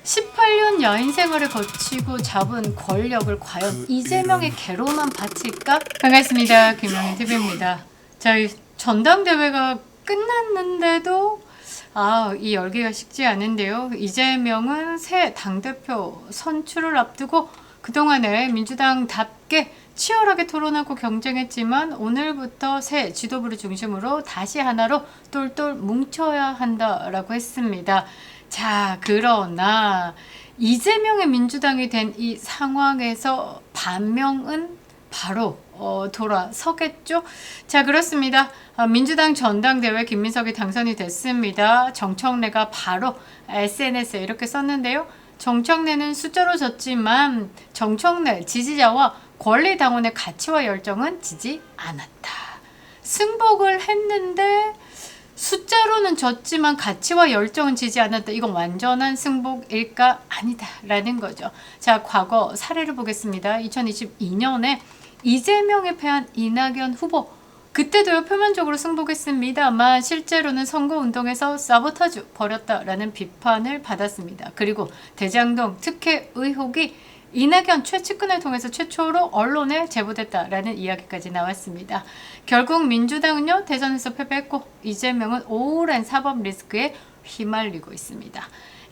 18년 야인 생활을 거치고 잡은 권력을 과연 이재명의 개로만 바칠까? 반갑습니다. 김영희 TV입니다. 자, 이 전당대회가 끝났는데도 이 열기가 식지 않은데요. 이재명은 새 당대표 선출을 앞두고 그동안에 민주당답게 치열하게 토론하고 경쟁했지만 오늘부터 새 지도부를 중심으로 다시 하나로 똘똘 뭉쳐야 한다라고 했습니다. 자, 그러나 이재명의 민주당이 된 이 상황에서 반명은 바로 돌아서겠죠? 자, 그렇습니다. 민주당 전당대회 김민석이 당선이 됐습니다. 정청래가 바로 SNS에 이렇게 썼는데요. 정청래는 숫자로 졌지만 정청래 지지자와 권리당원의 가치와 열정은 지지 않았다. 승복을 했는데 숫자로는 졌지만 가치와 열정은 지지 않았다. 이건 완전한 승복일까? 아니다 라는 거죠. 자, 과거 사례를 보겠습니다. 2022년에 이재명에 패한 이낙연 후보, 그때도요 표면적으로 승복했습니다만 실제로는 선거운동에서 사보타주 벌였다라는 비판을 받았습니다. 그리고 대장동 특혜 의혹이 이낙연 최측근을 통해서 최초로 언론에 제보됐다라는 이야기까지 나왔습니다. 결국 민주당은요 대선에서 패배했고 이재명은 오랜 사법 리스크에 휘말리고 있습니다.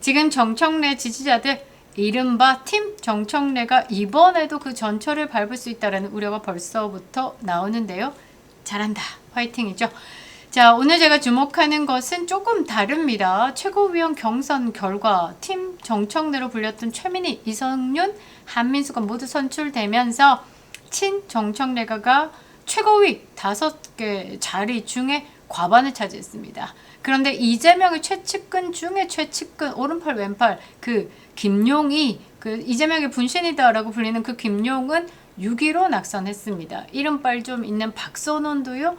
지금 정청래 지지자들 이른바 팀 정청래가 이번에도 그 전철을 밟을 수 있다는 우려가 벌써부터 나오는데요. 잘한다. 화이팅이죠. 자, 오늘 제가 주목하는 것은 조금 다릅니다. 최고위원 경선 결과 팀 정청래로 불렸던 최민희, 이성윤, 한민수가 모두 선출되면서 친 정청래가가 최고위 5개 자리 중에 과반을 차지했습니다. 그런데 이재명의 최측근 중에 최측근, 오른팔 왼팔 그 김용이 그 이재명의 분신이다라고 불리는 그 김용은 6위로 낙선했습니다. 이른빨 좀 있는 박선원도요.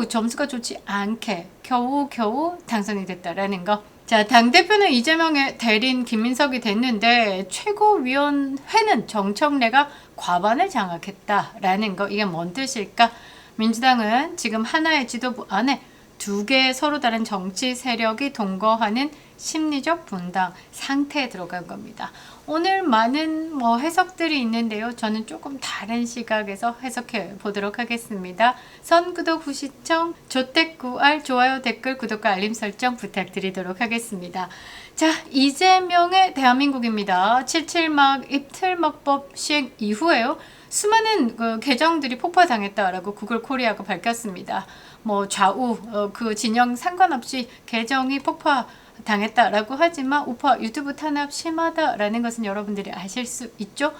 점수가 좋지 않게 겨우 당선이 됐다라는 거. 자, 당대표는 이재명의 대리인 김민석이 됐는데 최고위원회는 정청래가 과반을 장악했다라는 거. 이게 뭔 뜻일까? 민주당은 지금 하나의 지도부 안에 2개의 서로 다른 정치 세력이 동거하는 심리적 분당 상태에 들어간 겁니다. 오늘 많은 해석들이 있는데요. 저는 조금 다른 시각에서 해석해 보도록 하겠습니다. 선구독 후 시청, 조댓구알, 좋아요, 댓글, 구독과 알림 설정 부탁드리도록 하겠습니다. 자, 이재명의 대한민국입니다. 77막 입틀막법 시행 이후에요. 수많은 계정들이 폭파당했다라고 구글 코리아가 밝혔습니다. 좌우 그 진영 상관없이 계정이 폭파당했다라고 하지만 우파 유튜브 탄압 심하다라는 것은 여러분들이 아실 수 있죠.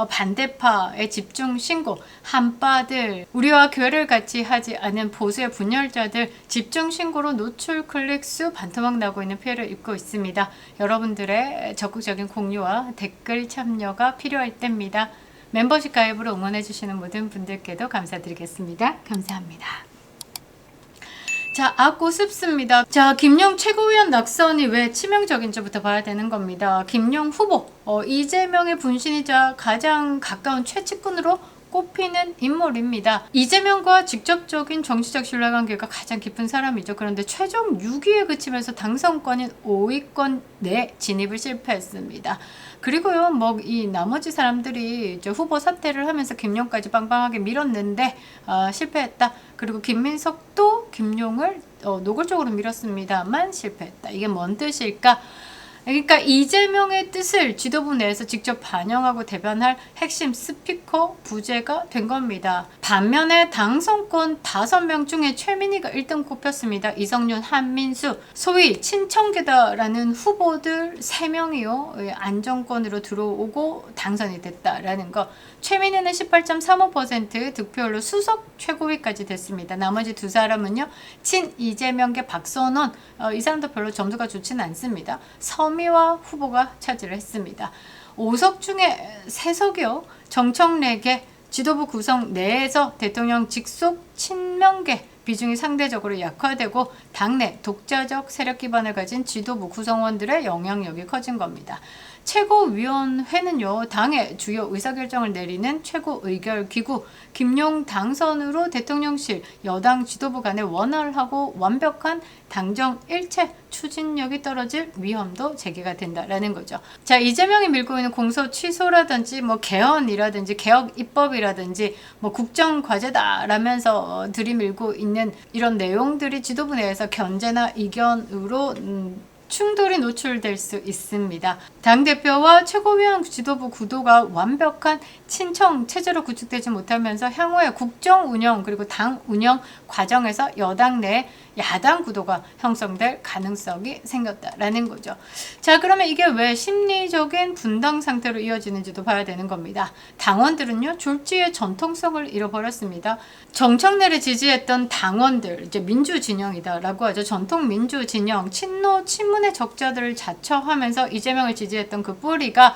반대파의 집중 신고, 한파들, 우리와 교회를 같이 하지 않은 보수의 분열자들 집중 신고로 노출 클릭 수 반토막 나고 있는 피해를 입고 있습니다. 여러분들의 적극적인 공유와 댓글 참여가 필요할 때입니다. 멤버십 가입으로 응원해주시는 모든 분들께도 감사드리겠습니다. 감사합니다. 자, 우습습니다. 자, 김용 최고위원 낙선이 왜 치명적인지부터 봐야 되는 겁니다. 김용 후보, 이재명의 분신이자 가장 가까운 최측근으로 꼽히는 인물입니다. 이재명과 직접적인 정치적 신뢰관계가 가장 깊은 사람이죠. 그런데 최종 6위에 그치면서 당선권인 5위권 내 진입을 실패했습니다. 그리고요, 이 나머지 사람들이 이제 후보 사퇴를 하면서 김용까지 빵빵하게 밀었는데 실패했다. 그리고 김민석도 김용을 노골적으로 밀었습니다만 실패했다. 이게 뭔 뜻일까? 그러니까 이재명의 뜻을 지도부 내에서 직접 반영하고 대변할 핵심 스피커 부재가 된 겁니다. 반면에 당선권 5명 중에 최민희가 1등 꼽혔습니다. 이성윤, 한민수, 소위 친청계다라는 후보들 3명이요. 안정권으로 들어오고 당선이 됐다라는 거. 최민희는 18.35% 득표율로 수석 최고위까지 됐습니다. 나머지 2사람은요. 친 이재명계 박선원, 이 사람도 별로 점수가 좋지는 않습니다. 서미화 후보가 차지를 했습니다. 5석 중에 3석이요. 정청래계 지도부 구성 내에서 대통령 직속 친명계 비중이 상대적으로 약화되고 당내 독자적 세력 기반을 가진 지도부 구성원들의 영향력이 커진 겁니다. 최고위원회는요, 당의 주요 의사결정을 내리는 최고의결기구, 김용 당선으로 대통령실, 여당 지도부 간의 원활하고 완벽한 당정 일체 추진력이 떨어질 위험도 제기가 된다라는 거죠. 자, 이재명이 밀고 있는 공소 취소라든지 뭐 개헌이라든지 개혁 입법이라든지 뭐 국정과제다라면서 들이밀고 있는 이런 내용들이 지도부 내에서 견제나 이견으로 충돌이 노출될 수 있습니다. 당대표와 최고위원 지도부 구도가 완벽한 친청 체제로 구축되지 못하면서 향후의 국정 운영 그리고 당 운영 과정에서 여당 내 야당 구도가 형성될 가능성이 생겼다라는 거죠. 자, 그러면 이게 왜 심리적인 분당 상태로 이어지는지도 봐야 되는 겁니다. 당원들은요, 졸지의 전통성을 잃어버렸습니다. 정청래를 지지했던 당원들, 이제 민주진영이다라고 하죠. 전통 민주진영, 친노, 친문의 적자들을 자처하면서 이재명을 지지했던 그 뿌리가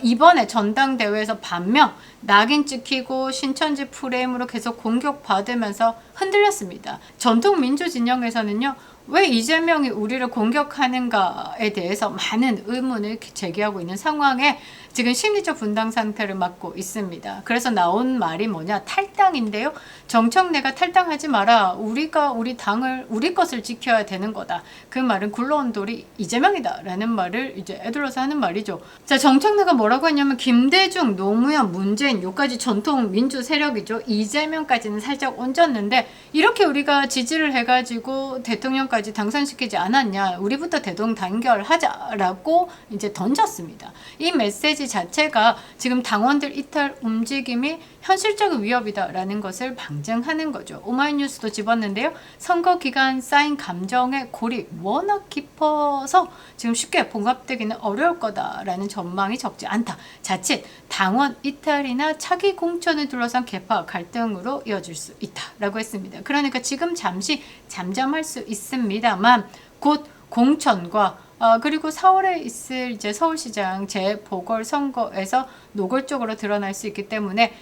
이번에 전당대회에서 반면 낙인 찍히고 신천지 프레임으로 계속 공격받으면서 흔들렸습니다. 전통 민주 진영에서는요, 왜 이재명이 우리를 공격하는가에 대해서 많은 의문을 제기하고 있는 상황에 지금 심리적 분당 상태를 맞고 있습니다. 그래서 나온 말이 뭐냐? 탈당인데요. 정청래가 탈당하지 마라. 우리가 우리 당을 우리 것을 지켜야 되는 거다. 그 말은 굴러온 돌이 이재명이다라는 말을 이제 애들어서 하는 말이죠. 자, 정청래가 뭐라고 했냐면 김대중, 노무현, 문재인 요까지 전통 민주 세력이죠. 이재명까지는 살짝 얹었는데 이렇게 우리가 지지를 해가지고 대통령까지 당선시키지 않았냐? 우리부터 대동단결하자라고 이제 던졌습니다. 이 메시지 자체가 지금 당원들 이탈 움직임이 현실적인 위협이다라는 것을 방증하는 거죠. 오마이뉴스도 집었는데요. 선거 기간 쌓인 감정의 골이 워낙 깊어서 지금 쉽게 봉합되기는 어려울 거다라는 전망이 적지 않다. 자칫 당원 이탈이나 차기 공천을 둘러싼 개파 갈등으로 이어질 수 있다라고 했습니다. 그러니까 지금 잠시 잠잠할 수 있습니다만 곧 공천과 그리고 4월에 있을 이제 서울시장 재보궐선거에서 노골적으로 드러날 수 있기 때문에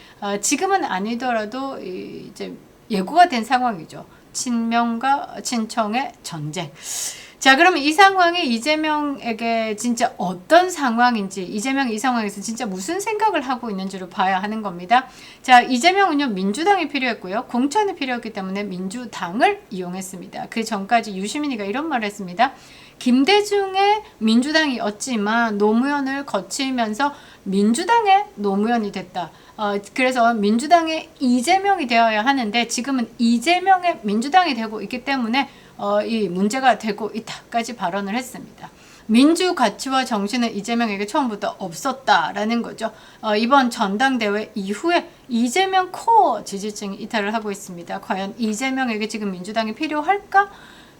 지금은 아니더라도 이제 예고가 된 상황이죠. 친명과 친청의 전쟁. 자, 그러면 이 상황이 이재명에게 진짜 어떤 상황인지, 이재명이 이 상황에서 진짜 무슨 생각을 하고 있는지를 봐야 하는 겁니다. 자, 이재명은요, 민주당이 필요했고요. 공천이 필요했기 때문에 민주당을 이용했습니다. 그 전까지 유시민이가 이런 말을 했습니다. 김대중의 민주당이었지만 노무현을 거치면서 민주당의 노무현이 됐다. 그래서 민주당의 이재명이 되어야 하는데 지금은 이재명의 민주당이 되고 있기 때문에 이 문제가 되고 있다까지 발언을 했습니다. 민주 가치와 정신은 이재명에게 처음부터 없었다라는 거죠. 이번 전당대회 이후에 이재명 코어 지지층이 이탈을 하고 있습니다. 과연 이재명에게 지금 민주당이 필요할까?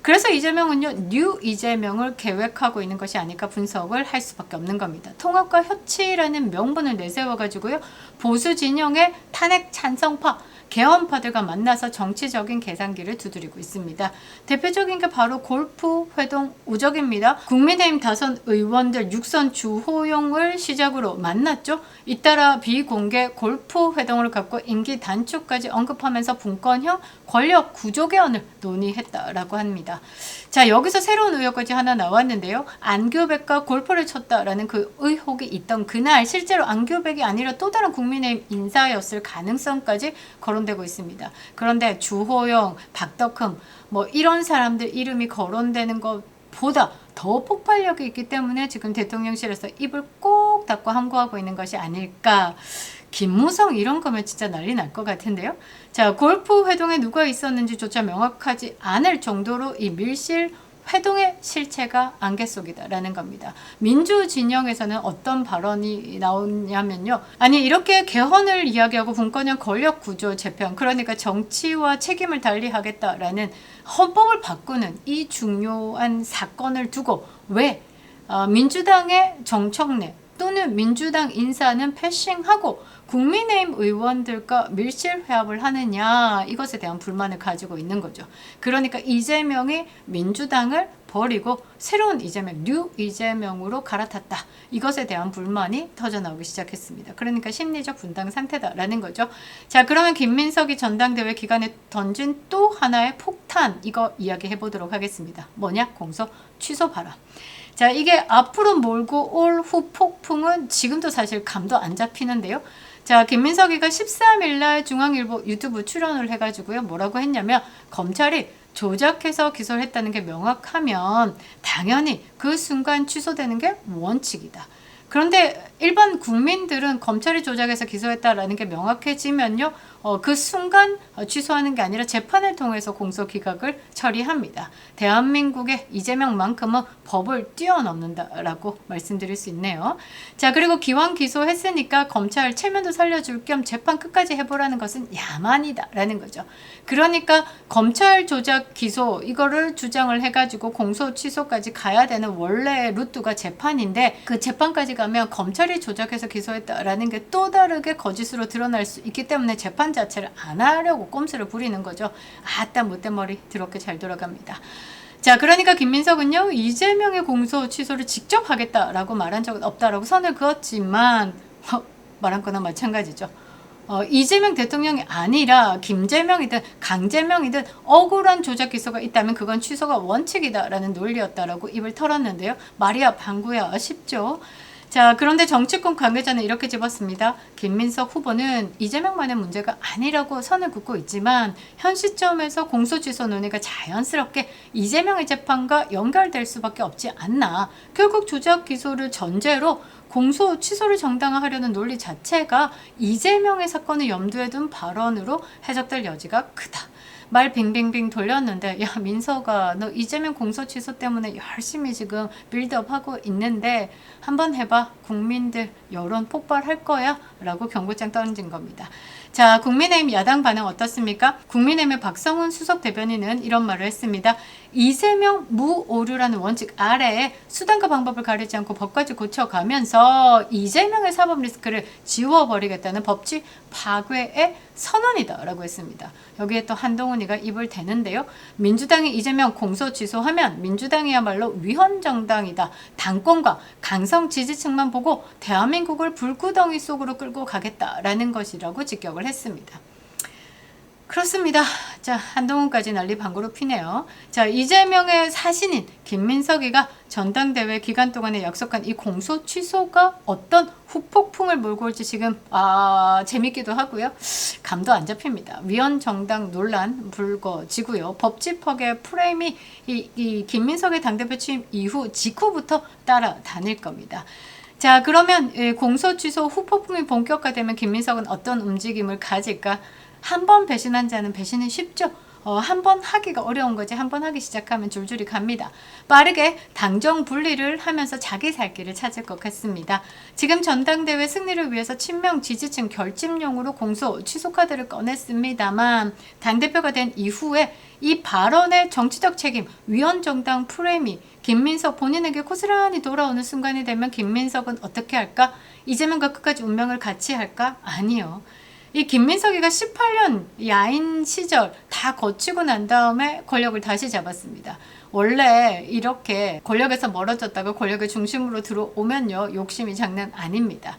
그래서 이재명은요, 뉴 이재명을 계획하고 있는 것이 아닐까 분석을 할 수밖에 없는 겁니다. 통합과 협치라는 명분을 내세워가지고요, 보수 진영의 탄핵 찬성파, 개헌파들과 만나서 정치적인 계산기를 두드리고 있습니다. 대표적인 게 바로 골프 회동 우적입니다. 국민의힘 다선 의원들 6선 주호용을 시작으로 만났죠. 잇따라 비공개 골프 회동을 갖고 임기 단축까지 언급하면서 분권형 권력 구조 개헌을 논의했다라고 합니다. 자, 여기서 새로운 의혹까지 하나 나왔는데요. 안규백과 골프를 쳤다라는 그 의혹이 있던 그날 실제로 안규백이 아니라 또 다른 국민의힘 인사였을 가능성까지 거론되고 있습니다. 그런데 주호영, 박덕흠 뭐 이런 사람들 이름이 거론되는 것보다 더 폭발력이 있기 때문에 지금 대통령실에서 입을 꼭 닫고 함구하고 있는 것이 아닐까. 김무성 이런 거면 진짜 난리 날 것 같은데요. 자, 골프 회동에 누가 있었는지조차 명확하지 않을 정도로 이 밀실 회동의 실체가 안개 속이다라는 겁니다. 민주 진영에서는 어떤 발언이 나오냐면요. 아니, 이렇게 개헌을 이야기하고 분권형 권력 구조 재편, 그러니까 정치와 책임을 달리하겠다라는 헌법을 바꾸는 이 중요한 사건을 두고 왜 민주당의 정청래 또는 민주당 인사는 패싱하고 국민의힘 의원들과 밀실회합을 하느냐 이것에 대한 불만을 가지고 있는 거죠. 그러니까 이재명이 민주당을 버리고 새로운 이재명, 뉴 이재명으로 갈아탔다. 이것에 대한 불만이 터져나오기 시작했습니다. 그러니까 심리적 분당 상태다라는 거죠. 자, 그러면 김민석이 전당대회 기간에 던진 또 하나의 폭탄 이거 이야기해 보도록 하겠습니다. 뭐냐? 공소 취소 바람. 자, 이게 앞으로 몰고 올 후폭풍은 지금도 사실 감도 안 잡히는데요. 자, 김민석이가 13일 날 중앙일보 유튜브 출연을 해가지고요. 뭐라고 했냐면 검찰이 조작해서 기소를 했다는 게 명확하면 당연히 그 순간 취소되는 게 원칙이다. 그런데 일반 국민들은 검찰이 조작해서 기소했다라는 게 명확해지면요. 그 순간 취소하는 게 아니라 재판을 통해서 공소 기각을 처리합니다. 대한민국의 이재명만큼은 법을 뛰어넘는다라고 말씀드릴 수 있네요. 자, 그리고 기왕 기소했으니까 검찰 체면도 살려줄 겸 재판 끝까지 해보라는 것은 야만이다라는 거죠. 그러니까 검찰 조작 기소 이거를 주장을 해가지고 공소 취소까지 가야 되는 원래 루트가 재판인데 그 재판까지 가면 검찰이 조작해서 기소했다라는 게 또 다르게 거짓으로 드러날 수 있기 때문에 재판 자체를 안 하려고 꼼수를 부리는 거죠. 아따 못된 머리 더럽게 잘 돌아갑니다. 자, 그러니까 김민석은요 이재명의 공소 취소를 직접 하겠다라고 말한 적은 없다라고 선을 그었지만 말한 거나 마찬가지죠. 이재명 대통령이 아니라 김재명이든 강재명이든 억울한 조작 기소가 있다면 그건 취소가 원칙이다라는 논리였다라고 입을 털었는데요. 말이야 방구야 쉽죠. 자, 그런데 정치권 관계자는 이렇게 집었습니다. 김민석 후보는 이재명만의 문제가 아니라고 선을 긋고 있지만 현 시점에서 공소 취소 논의가 자연스럽게 이재명의 재판과 연결될 수밖에 없지 않나. 결국 조작 기소를 전제로 공소 취소를 정당화하려는 논리 자체가 이재명의 사건을 염두에 둔 발언으로 해석될 여지가 크다. 말 빙빙빙 돌렸는데 야 민석아 너 이재명 공소 취소 때문에 열심히 지금 빌드업하고 있는데 한번 해봐. 국민들 여론 폭발할 거야 라고 경고장 던진 겁니다. 자, 국민의힘 야당 반응 어떻습니까? 국민의힘의 박성훈 수석 대변인은 이런 말을 했습니다. 이재명 무오류라는 원칙 아래에 수단과 방법을 가리지 않고 법까지 고쳐가면서 이재명의 사법 리스크를 지워버리겠다는 법치 파괴의 선언이다 라고 했습니다. 여기에 또 한동훈이가 입을 대는데요. 민주당이 이재명 공소 취소하면 민주당이야말로 위헌정당이다. 당권과 강성 지지층만 보고 대한민국을 불구덩이 속으로 끌고 가겠다라는 것이라고 직격을 했습니다. 그렇습니다. 자, 한동훈까지 난리 방구로 피네요. 자, 이재명의 사신인 김민석이가 전당대회 기간 동안에 약속한 이 공소 취소가 어떤 후폭풍을 몰고 올지 지금 재밌기도 하고요. 감도 안 잡힙니다. 위헌정당 논란 불거지고요. 법집학의 프레임이 이 김민석의 당대표 취임 이후 직후부터 따라다닐 겁니다. 자, 그러면 공소 취소 후폭풍이 본격화되면 김민석은 어떤 움직임을 가질까? 한 번 배신한 자는 배신은 쉽죠. 한 번 하기가 어려운 거지 한 번 하기 시작하면 줄줄이 갑니다. 빠르게 당정 분리를 하면서 자기 살 길을 찾을 것 같습니다. 지금 전당대회 승리를 위해서 친명 지지층 결집용으로 공소 취소 카드를 꺼냈습니다만 당대표가 된 이후에 이 발언의 정치적 책임, 위헌정당 프레임이 김민석 본인에게 고스란히 돌아오는 순간이 되면 김민석은 어떻게 할까? 이재명과 끝까지 운명을 같이 할까? 아니요. 이 김민석이가 18년 야인 시절 다 거치고 난 다음에 권력을 다시 잡았습니다. 원래 이렇게 권력에서 멀어졌다가 권력의 중심으로 들어오면요. 욕심이 장난 아닙니다.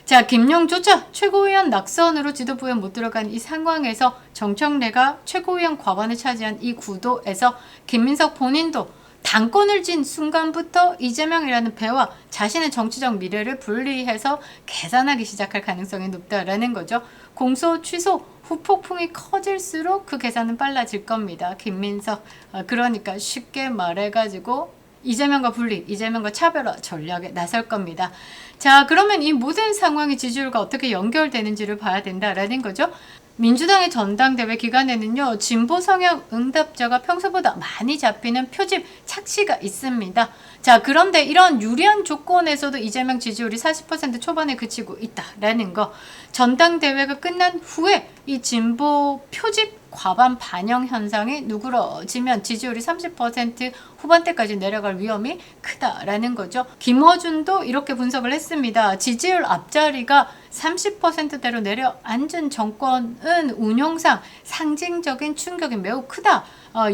자, 김용조차 최고위원 낙선으로 지도부에 못 들어간 이 상황에서 정청래가 최고위원 과반을 차지한 이 구도에서 김민석 본인도 당권을 쥔 순간부터 이재명이라는 배와 자신의 정치적 미래를 분리해서 계산하기 시작할 가능성이 높다라는 거죠. 공소 취소 후폭풍이 커질수록 그 계산은 빨라질 겁니다. 김민석. 그러니까 쉽게 말해가지고 이재명과 분리, 이재명과 차별화 전략에 나설 겁니다. 자, 그러면 이 모든 상황이 지지율과 어떻게 연결되는지를 봐야 된다라는 거죠. 민주당의 전당대회 기간에는요. 진보 성향 응답자가 평소보다 많이 잡히는 표집 착시가 있습니다. 자, 그런데 이런 유리한 조건에서도 이재명 지지율이 40% 초반에 그치고 있다라는 거. 전당대회가 끝난 후에 이 진보 표집 과반 반영 현상이 누그러지면 지지율이 30% 후반대까지 내려갈 위험이 크다라는 거죠. 김어준도 이렇게 분석을 했습니다. 지지율 앞자리가 30%대로 내려앉은 정권은 운용상 상징적인 충격이 매우 크다.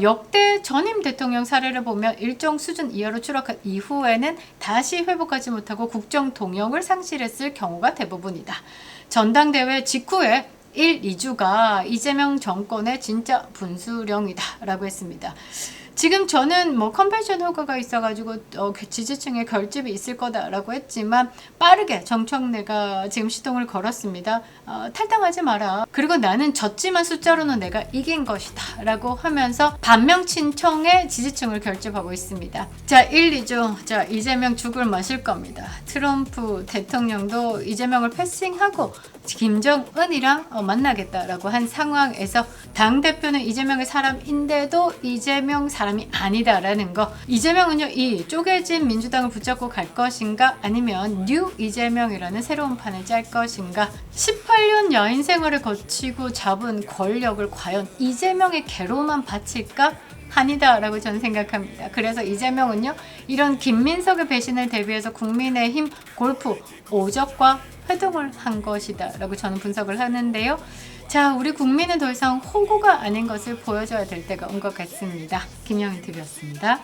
역대 전임 대통령 사례를 보면 일정 수준 이하로 추락한 이후에는 다시 회복하지 못하고 국정 동력을 상실했을 경우가 대부분이다. 전당대회 직후에 1, 2주가 이재명 정권의 진짜 분수령이다 라고 했습니다. 지금 저는 컨벤션 효과가 있어가지고 지지층에 결집이 있을 거다라고 했지만 빠르게 정청래가 지금 시동을 걸었습니다. 탈당하지 마라. 그리고 나는 졌지만 숫자로는 내가 이긴 것이다 라고 하면서 반명 친청의 지지층을 결집하고 있습니다. 자, 1, 2주. 자, 이재명 죽을 마실 겁니다. 트럼프 대통령도 이재명을 패싱하고 김정은이랑 만나겠다라고 한 상황에서 당대표는 이재명의 사람인데도 이재명 사람이 아니다라는 거. 이재명은요, 이 쪼개진 민주당을 붙잡고 갈 것인가 아니면 뉴 이재명이라는 새로운 판을 짤 것인가. 18년 야인 생활을 거치고 잡은 권력을 과연 이재명의 개로만 바칠까? 아니다라고 저는 생각합니다. 그래서 이재명은요, 이런 김민석의 배신을 대비해서 국민의힘 골프 오적과 회동을 한 것이다 라고 저는 분석을 하는데요. 자, 우리 국민은 더 이상 호구가 아닌 것을 보여줘야 될 때가 온 것 같습니다. 김영인 TV였습니다.